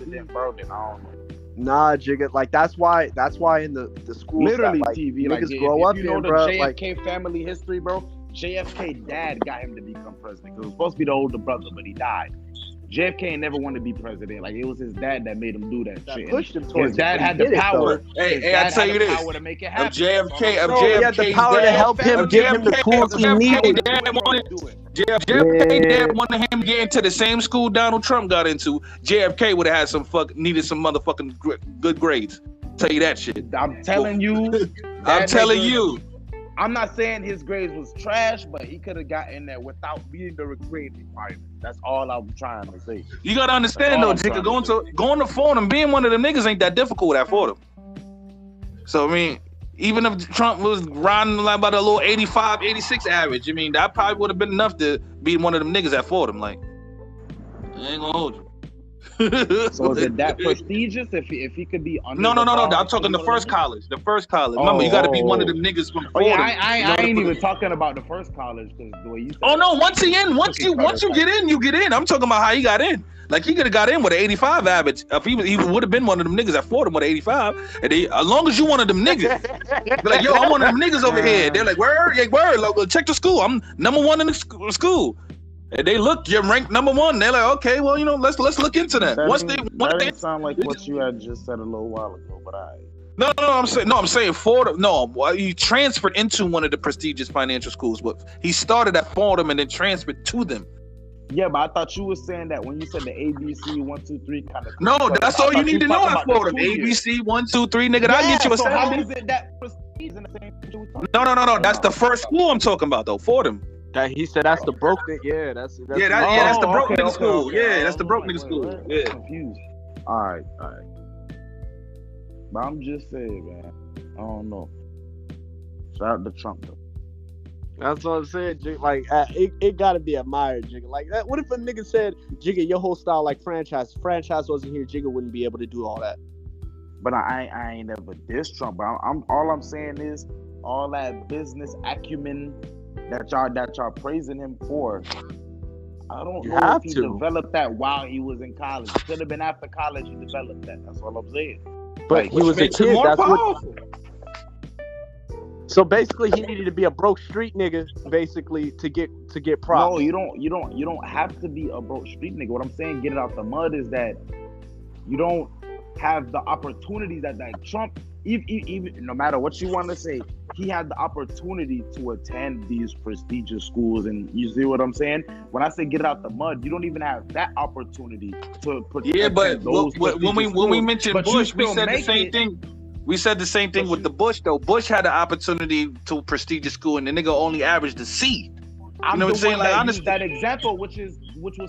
Nah, Jigga, like that's why in the schools,
literally
that, like,
TV,
niggas
like,
grow up
you know
in,
the
bro.
JFK
like
family history, bro. JFK dad got him to become president because it was supposed to be the older brother, but he died. JFK never wanted to be president. Like, it was his dad that made him do that shit.
Pushed him towards
his dad had the power.
Hey, I tell you this:
power to make it happen.
If JFK
he had the power to help him, give him the tools he needed.
JFK dad wanted him to get into the same school Donald Trump got into. JFK would have had needed some motherfucking good grades. Tell you that shit.
I'm telling you. I'm not saying his grades was trash, but he could have got in there without being the grade requirement. That's all I'm trying to say.
You gotta understand though, Jigga, going to Fordham, being one of them niggas ain't that difficult at Fordham. So I mean, even if Trump was riding like about a little 85, 86 average, I mean, that probably would have been enough to be one of them niggas at Fordham. Like, I ain't gonna hold you.
So is it that prestigious if he could be under?
No. I'm talking the first college. The first college. Remember, you got to be one of the niggas from Fordham.
I ain't even talking about the first college because the way you said.
Oh no! Once you get in, you get in. I'm talking about how he got in. Like, he could have got in with an 85 average. If he would have been one of them niggas at Fordham with an 85. And as long as you one of them niggas, like, yo, I'm one of them niggas over here. They're like, word. Like, check the school. I'm number one in the school. And they look, you're ranked number one. They're like, okay, well, you know, let's look into that.
That didn't sound like what you had just said a little while ago, but
I'm saying Fordham. No, he transferred into one of the prestigious financial schools. But he started at Fordham and then transferred to them.
Yeah, but I thought you were saying that when you said the ABC 1, 2, 3 kind of.
No, that's all you need to know at Fordham. ABC 1, 2, 3, nigga. That'll get you a.
So how is it that prestige in the same?
No. That's the first school I'm talking about though. Fordham.
He said that's the broke nigga. Yeah, that's
the broke nigga school.
Okay.
Yeah, that's the broke nigga school. Yeah.
Confused. All right. But I'm just saying, man. I don't know. Shout out to Trump though.
That's what I'm saying, Jigga. Like, it gotta be admired, Jigga. Like, that. What if a nigga said, Jigga, your whole style like franchise wasn't here, Jigga wouldn't be able to do all that.
But I ain't never dissed Trump. But all I'm saying is all that business acumen that y'all praising him for. I don't know if he developed that while he was in college. It could have been after college he developed that. That's all I'm saying.
But he was a kid. That's powerful. So basically, he needed to be a broke street nigga, basically, to get props.
No, you don't have to be a broke street nigga. What I'm saying, get it out the mud, is that you don't have the opportunities that Trump. Even no matter what you want to say, he had the opportunity to attend these prestigious schools, and you see what I'm saying? When I say get it out the mud, you don't even have that opportunity to.
Yeah, but when we mentioned Bush, we said the same thing. We said the same thing with the Bush though. Bush had the opportunity to a prestigious school, and the nigga only averaged a C.
I'm
know what I'm saying? Like,
honestly, that example, which was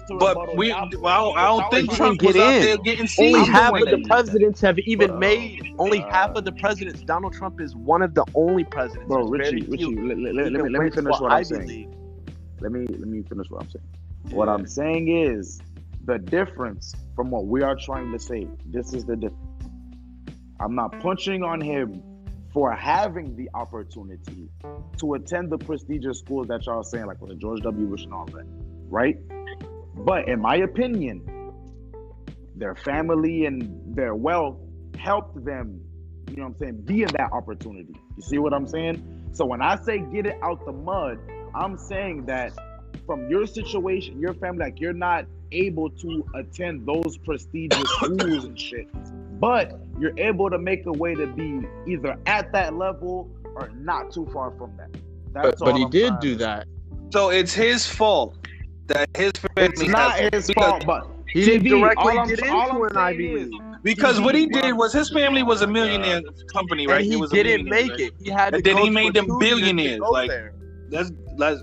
to
but I don't think Trump was out there getting seized.
Only half of the presidents have even made. Only half of the presidents. Donald Trump is one of the only presidents.
Bro, Richie, let me finish what I'm saying. Let me finish what I'm saying. Yeah. What I'm saying is the difference from what we are trying to say. This is the difference. I'm not punching on him for having the opportunity to attend the prestigious schools that y'all are saying, like with the George W. Bush and all that, right? But in my opinion, their family and their wealth helped them, you know what I'm saying, be in that opportunity. You see what I'm saying? So when I say get it out the mud, I'm saying that from your situation, your family, like you're not able to attend those prestigious schools and shit, but you're able to make a way to be either at that level or not too far from that.
But he did do that.
So it's his fault that his family.
It's not his fault, but
he didn't directly get into an Ivy League.
Because what he did was his family was a millionaire company, right?
And he didn't make it. He had to
and then he made them billionaires. Like that's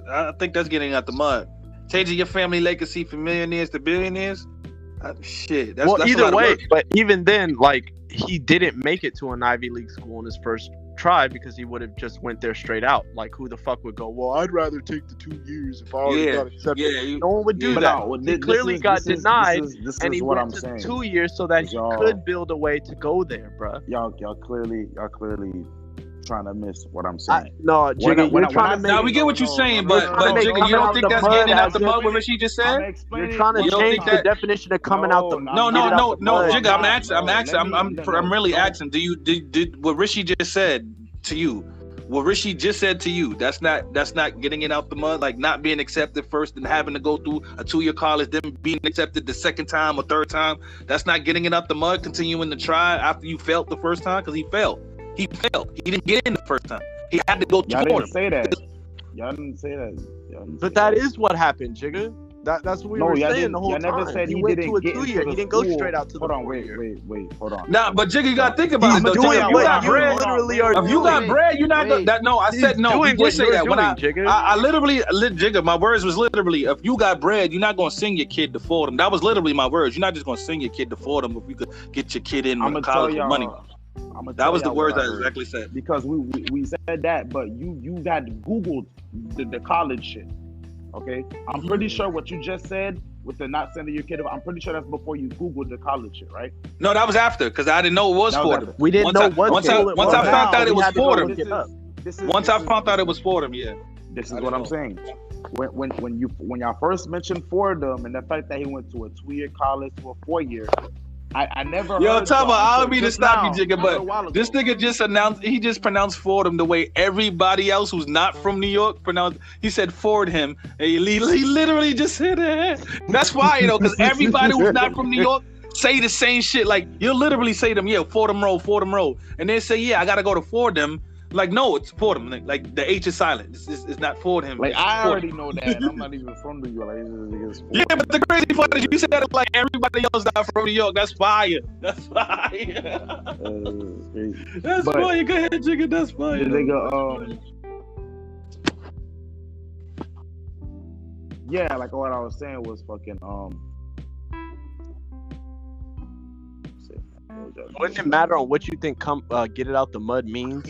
I think that's getting out the mud. Changing your family legacy from millionaires to billionaires. Shit. That's
either way, but even then, like he didn't make it to an Ivy League school in his first try because he would have just went there straight out. Like who the fuck would go? Well, I'd rather take the 2 years if I already got accepted. Yeah, no one would do that. No, he clearly got denied, and he went to 2 years so that he could build a way to go there, bro.
Y'all clearly trying to miss what I'm saying.
No, Jigga, you're trying to make.
Now we get what you're saying, but Jigga, you don't think that's getting out the mud? What she just said?
You're trying to change the definition of coming out the mud.
No, Jigga, I'm really asking. Did what Rishi just said to you? What Rishi just said to you? That's not getting it out the mud. Like not being accepted first and having to go through a 2-year college, then being accepted the second time or third time. That's not getting it out the mud. Continuing to try after you failed the first time because he failed. He failed. He didn't get in the first time. He had to go to
Y'all didn't say that. Y'all didn't say that.
But that is what happened, Jigga. That's what we were saying the whole time.
Never said
he went to a 2-year. He didn't go straight out to the 4-year.
Wait, hold on.
Nah, but Jigga, you gotta think about it. If you got bread, you're not gonna. No, I said no. You did say that. When I literally, Jigga, my words was literally, if you got bread, you're not gonna send your kid to Fordham. That was literally my words. You're not just gonna send your kid to Fordham if you could get your kid in college with money. That was the words I exactly said.
Because we said that, but you had Googled the college shit. Okay, I'm pretty sure what you just said with the not sending your kid. I'm pretty sure that's before you Googled the college shit, right?
No, that was after because I didn't know it was Fordham.
We didn't know what.
Once I found out it was Fordham. Once I found out it was Fordham, yeah.
This is what I'm saying. When y'all first mentioned Fordham and the fact that he went to a 2-year college to a 4-year. I never heard.
Yo, Tama, I don't mean to stop you, Jigga, but this nigga just announced, he just pronounced Fordham the way everybody else who's not from New York pronounced. He said Fordham. He literally just said that. That's why, you know, because everybody who's not from New York say the same shit. Like, you'll literally say to them, yeah, Fordham Road. And they say, yeah, I got to go to Fordham. Like, no, it's Fordham. Like the H is silent. It's not Fordham.
Like, I already know that. I'm not even from New York. Like,
yeah, but the crazy part is you said it like everybody else not from New York. That's fire. That's fire. That's fire. Go ahead, Jigga. That's fire.
Yeah, like what I was saying was fucking
Wouldn't it matter on what you think get it out the mud means?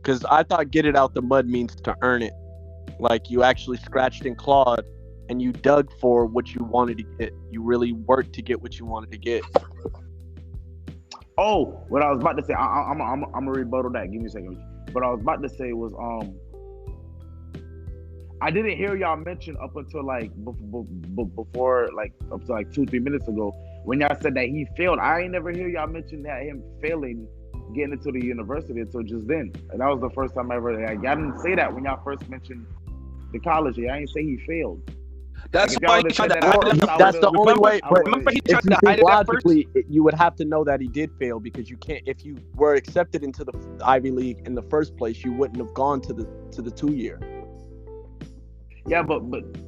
Because I thought get it out the mud means to earn it. Like you actually scratched and clawed and you dug for what you wanted to get. You really worked to get what you wanted to get.
Oh, what I was about to say, I'm gonna rebuttal that. Give me a second. What I was about to say was I didn't hear y'all mention up until like before like up to like 2-3 minutes ago when y'all said that he failed. I ain't never hear y'all mention that him failing getting into the university until just then. And that was the first time I ever. Like, y'all didn't say that when y'all first mentioned the college. I ain't say he failed.
That's why he tried to hide it.
That's the only way. Remember, he tried to hide it logically, you would have to know that he did fail because you can't. If you were accepted into the Ivy League in the first place, you wouldn't have gone to the 2-year.
Yeah, but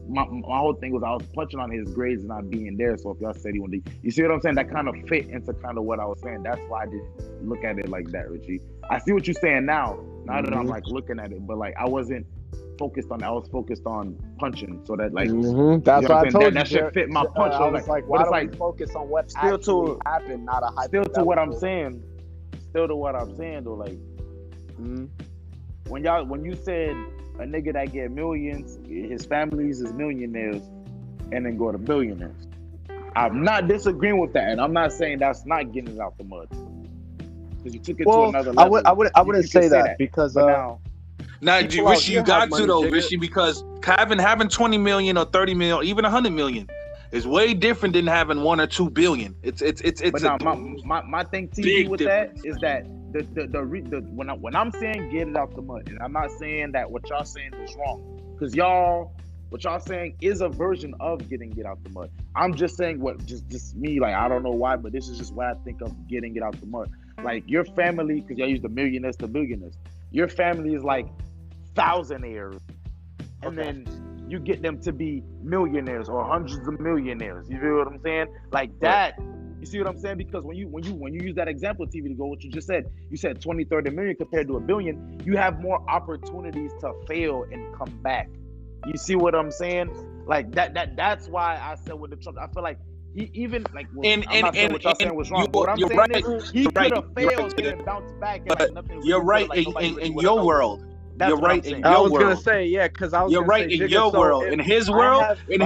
my whole thing was I was punching on his grades not being there. So if y'all said he wanted to, you see what I'm saying? That kind of fit into kind of what I was saying. That's why I didn't look at it like that, Richie. I see what you're saying now. Now that I'm like looking at it, but like I wasn't focused on punching, so that like
that's what I told you.
That shit fit my punch.
I was like, why don't we focus on what actually happened, not a hypothetical.
Still to what I'm saying though, like when you said a nigga that get millions, his families is millionaires, and then go to billionaires. I'm not disagreeing with that, and I'm not saying that's not getting it out the mud. Because you took it to another level.
I wouldn't say that because
now, Rishi, you got to though, Rishi, because having 20 million or 30 million, even 100 million, is way different than having 1 or 2 billion. It's. But now,
my thing, TV, with that is that when I'm saying get it out the mud, and I'm not saying that what y'all saying is wrong, because what y'all saying is a version of getting it out the mud. I'm just saying just me, like, I don't know why, but this is just what I think of getting it out the mud. Like your family, because y'all use the millionaires to billionaires. Your family is like thousandaires, and then you get them to be millionaires or hundreds of millionaires. You feel what I'm saying? Like that. You see what I'm saying? Because when you use that example, TV, to go what you just said, you said 20, 30 million compared to $1 billion. You have more opportunities to fail and come back. You see what I'm saying? Like that's why I said with the Trump, I feel like he even like I'm not saying what y'all saying was wrong. What I'm saying is he could have failed and bounced back. And like nothing.
You're right in your world. You're right in your world.
I was gonna say because I was.
You're right in your world. In his world, in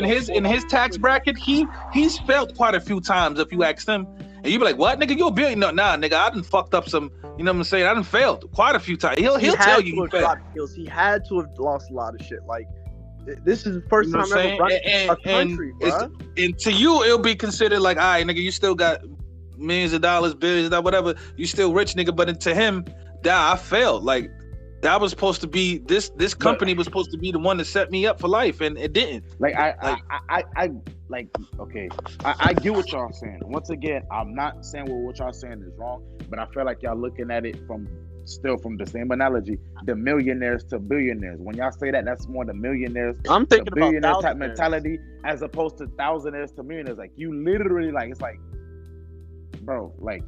his tax bracket, he's failed quite a few times. If you ask him, and you be like, "What, nigga? You a billion? No, nah, nigga. I done fucked up some. You know what I'm saying? I done failed quite a few times. He'll tell you he failed.
He had to have lost a lot of shit. Like this is the first time ever running a country, bro.
And to you, it'll be considered like, all right, nigga, you still got millions of dollars, billions of dollars, whatever. You still rich, nigga. But to him, I failed. Like. That was supposed to be this company was supposed to be the one that set me up for life, and it didn't.
Like I get what y'all saying. Once again, I'm not saying what y'all saying is wrong, but I feel like y'all looking at it from the same analogy, the millionaires to billionaires. When y'all say that, that's more the millionaires
I'm thinking
to billionaire type mentality, as opposed to thousandaires to millionaires. Like you literally, like, it's like, bro, like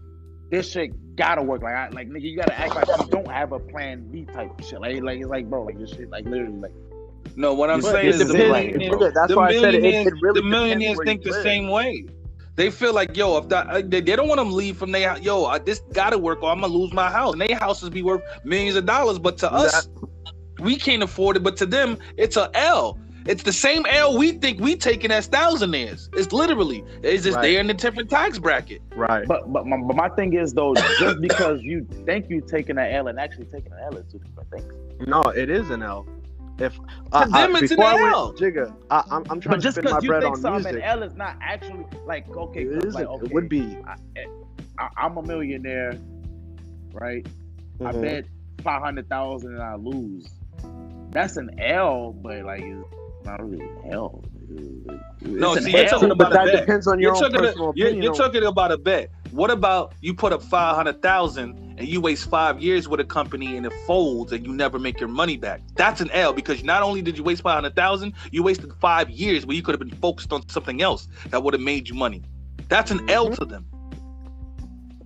this shit gotta work. Like nigga, you gotta act like you don't have a plan B type shit. Like it's like, bro, like this shit, like literally, like.
No, what I'm saying is
that's why I said it really
the millionaires think the same way. They feel like, yo, if they don't want them to leave from their, this gotta work, or I'm gonna lose my house. And their houses be worth millions of dollars, but to us, we can't afford it. But to them, it's a L. It's the same L we think we taking as thousandaires. It's literally, it's just they're in a different tax bracket.
Right.
But my thing is though, just because you think you taking an L and actually taking an L is two different things.
No, it is an L. If
to them it's an L.
Jigga, I'm trying to spend my bread on music. But just because you think an L is
not actually like okay,
like, okay, it would be.
I'm a millionaire, right? Mm-hmm. I bet 500,000 and I lose. That's an L, but like it's not really an L.
No, see, you're talking about
that depends on your own personal opinion.
You're talking about a bet. What about you put up 500,000 and you waste 5 years with a company and it folds and you never make your money back? That's an L, because not only did you waste 500,000, you wasted 5 years where you could have been focused on something else that would have made you money. That's an L to them.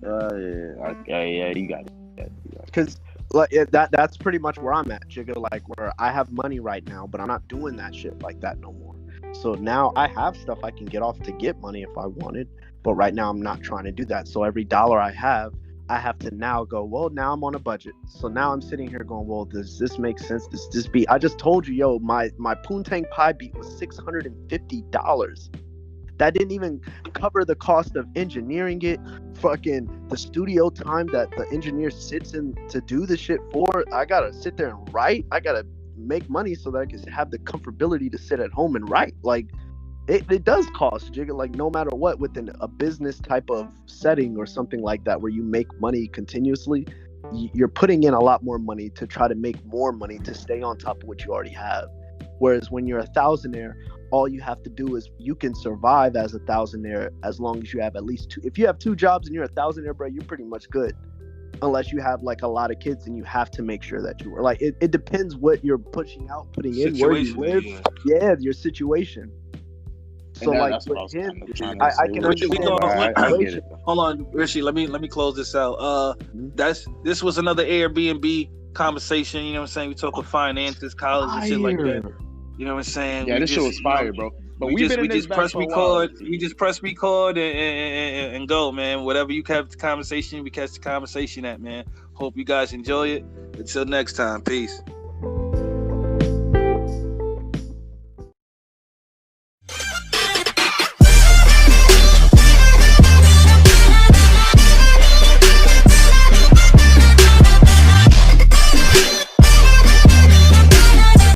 Yeah, you got it.
Because like that's pretty much where I'm at, Jigga. Like where I have money right now, but I'm not doing that shit like that no more. So now I have stuff I can get off to get money if I wanted, but right now I'm not trying to do that. So every dollar I have to now go, well, now I'm on a budget. So now I'm sitting here going, well, does this make sense? Does this beat? I just told you, yo, my Poontang Pie beat was $650. That didn't even cover the cost of engineering it, fucking the studio time that the engineer sits in to do the shit for. I gotta sit there and write. I gotta make money so that I can have the comfortability to sit at home and write. Like it does cost, Jigga, like no matter what, within a business type of setting or something like that where you make money continuously, you're putting in a lot more money to try to make more money to stay on top of what you already have. Whereas when you're a thousandaire, all you have to do is you can survive as a thousandaire as long as you have at least two. If you have 2 jobs and you're a thousandaire, bro, you're pretty much good. Unless you have like a lot of kids and you have to make sure that you are like, it depends what you're putting in, where you live. Yeah, your situation. So like with him, I can
hold on, Rishi, let me close this out. This was another Airbnb conversation. You know what I'm saying? We talk about finances, college, and shit like that. You know what I'm saying?
Yeah, this shit was fire, bro. But we just
press record. We just press record and go, man. Whatever you catch the conversation, we catch the conversation at, man. Hope you guys enjoy it. Until next time, peace.